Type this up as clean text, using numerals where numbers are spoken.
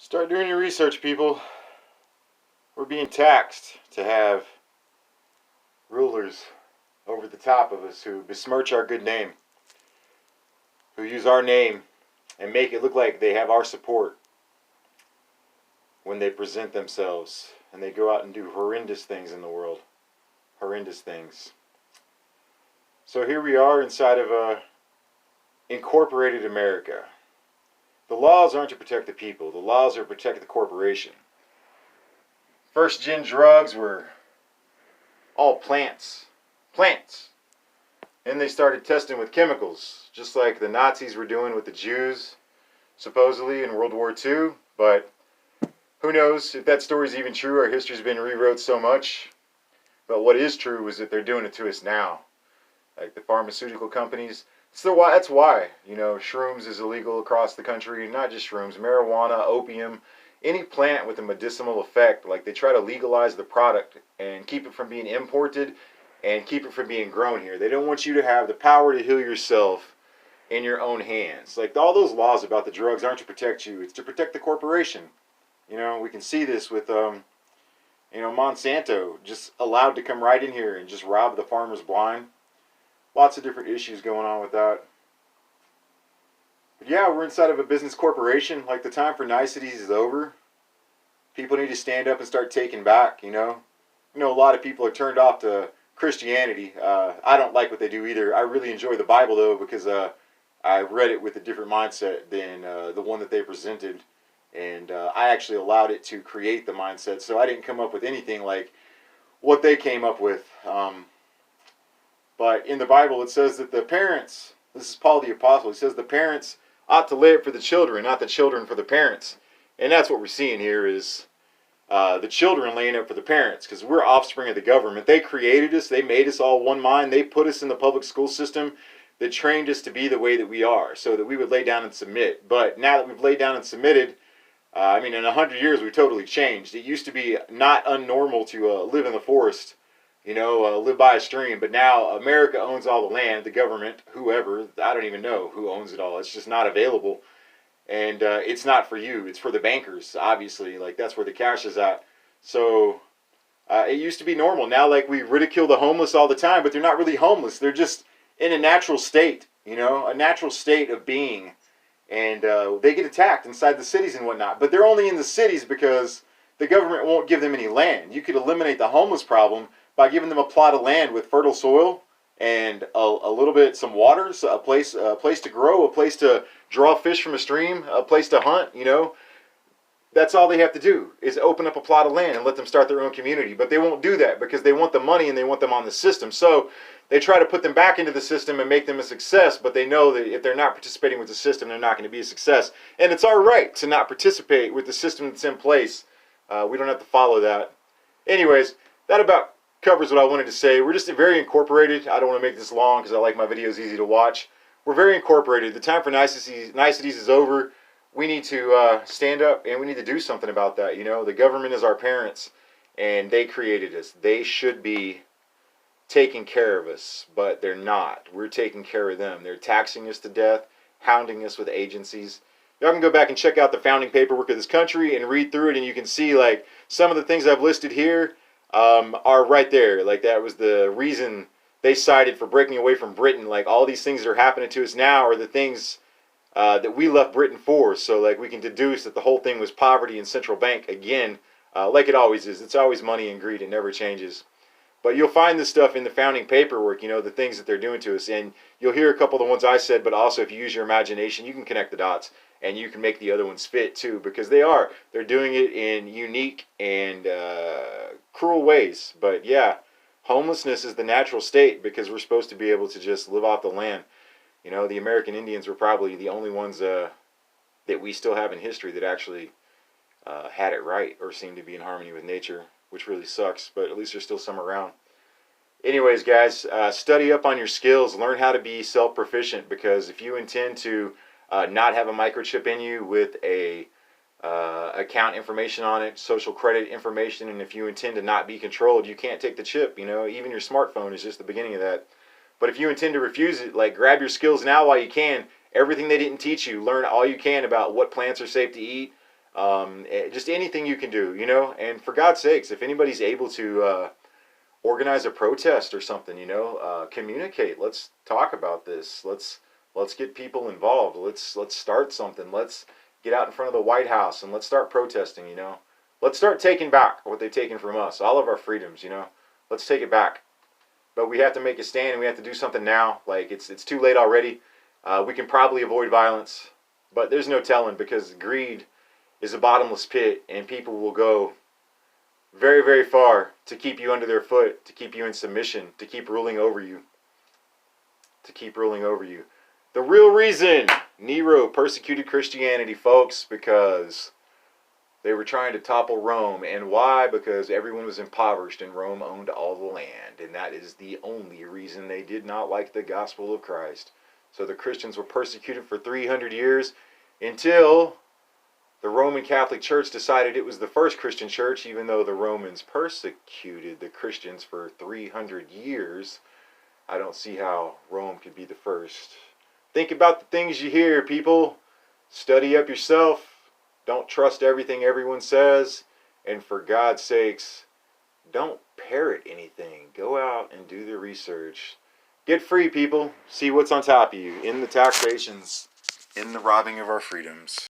Start doing your research, people. We're being taxed to have rulers over the top of us who besmirch our good name, who use our name and make it look like they have our support when they present themselves and they go out and do horrendous things in the world. Horrendous things. So here we are inside of incorporated America. The laws aren't to protect the people. The laws are to protect the corporation. First gen drugs were all plants. Plants. And they started testing with chemicals, just like the Nazis were doing with the Jews, supposedly in World War II. But who knows if that story's even true. Our history's been rewrote so much. But what is true is that they're doing it to us now. Like the pharmaceutical companies. That's why, shrooms is illegal across the country. Not just shrooms, marijuana, opium, any plant with a medicinal effect. Like they try to legalize the product and keep it from being imported and keep it from being grown here. They don't want you to have the power to heal yourself in your own hands. Like all those laws about the drugs aren't to protect you. It's to protect the corporation. We can see this with, Monsanto just allowed to come right in here and just rob the farmers blind. Lots of different issues going on with that. But yeah, we're inside of a business corporation. Like the time for niceties is over. People need to stand up and start taking back, a lot of people are turned off to Christianity. I don't like what they do either. I really enjoy the Bible though because I read it with a different mindset than the one that they presented. And I actually allowed it to create the mindset. So I didn't come up with anything like what they came up with. But in the Bible, it says that the parents, this is Paul the Apostle, he says the parents ought to lay it for the children, not the children for the parents. And that's what we're seeing here is the children laying it for the parents because we're offspring of the government. They created us. They made us all one mind. They put us in the public school system that trained us to be the way that we are so that we would lay down and submit. But now that we've laid down and submitted, in 100 years, we've totally changed. It used to be not unnormal to live in the forest, live by a stream. But now America owns all the land, the government, whoever. I don't even know who owns it all. It's just not available. And it's not for you. It's for the bankers, obviously. Like, that's where the cash is at. So it used to be normal. Now, like, we ridicule the homeless all the time, but they're not really homeless. They're just in a natural state, a natural state of being. And they get attacked inside the cities and whatnot. But they're only in the cities because the government won't give them any land. You could eliminate the homeless problem by giving them a plot of land with fertile soil and a little bit, some water, so a place to grow, a place to draw fish from a stream, a place to hunt, That's all they have to do is open up a plot of land and let them start their own community. But they won't do that because they want the money and they want them on the system. So they try to put them back into the system and make them a success, but they know that if they're not participating with the system, they're not going to be a success. And it's our right to not participate with the system that's in place. We don't have to follow that. Anyways, that about covers what I wanted to say. We're just very incorporated. I don't want to make this long because I like my videos easy to watch. We're very incorporated. The time for niceties is over. We need to stand up and we need to do something about that. The government is our parents and they created us. They should be taking care of us, but they're not. We're taking care of them. They're taxing us to death, hounding us with agencies. Y'all can go back and check out the founding paperwork of this country and read through it, and you can see like some of the things I've listed here are right there. Like that was the reason they cited for breaking away from Britain. Like all these things that are happening to us now are the things that we left Britain for. So like we can deduce that the whole thing was poverty and central bank again, like it always is. It's always money and greed. It never changes. But you'll find this stuff in the founding paperwork, the things that they're doing to us. And you'll hear a couple of the ones I said, but also if you use your imagination, you can connect the dots. And you can make the other ones fit too, because they're doing it in unique and cruel ways. But yeah, homelessness is the natural state because we're supposed to be able to just live off the land. The American Indians were probably the only ones that we still have in history that actually had it right or seemed to be in harmony with nature, which really sucks, but at least there's still some around. Anyways, guys, study up on your skills. Learn how to be self-proficient because if you intend to not have a microchip in you with a account information on it, social credit information, and if you intend to not be controlled, you can't take the chip. Even your smartphone is just the beginning of that. But if you intend to refuse it, like grab your skills now while you can. Everything they didn't teach you, learn all you can about what plants are safe to eat, Just anything you can do, you know. And for God's sakes, if anybody's able to organize a protest or something, you know, communicate. Let's talk about this. Let's get people involved. Let's start something. Let's get out in front of the White House and let's start protesting, you know. Let's start taking back what they've taken from us, all of our freedoms, you know. Let's take it back. But we have to make a stand and we have to do something now. Like it's too late already. We can probably avoid violence, but there's no telling because greed is a bottomless pit and people will go very, very far to keep you under their foot, to keep you in submission, to keep ruling over you. To keep ruling over you. The real reason Nero persecuted Christianity, folks, because they were trying to topple Rome. And why? Because everyone was impoverished and Rome owned all the land. And that is the only reason they did not like the gospel of Christ. So the Christians were persecuted for 300 years until the Roman Catholic Church decided it was the first Christian church, even though the Romans persecuted the Christians for 300 years. I don't see how Rome could be the first. Think about the things you hear, people. Study up yourself. Don't trust everything everyone says. And for God's sakes, don't parrot anything. Go out and do the research. Get free, people. See what's on top of you in the taxations, in the robbing of our freedoms.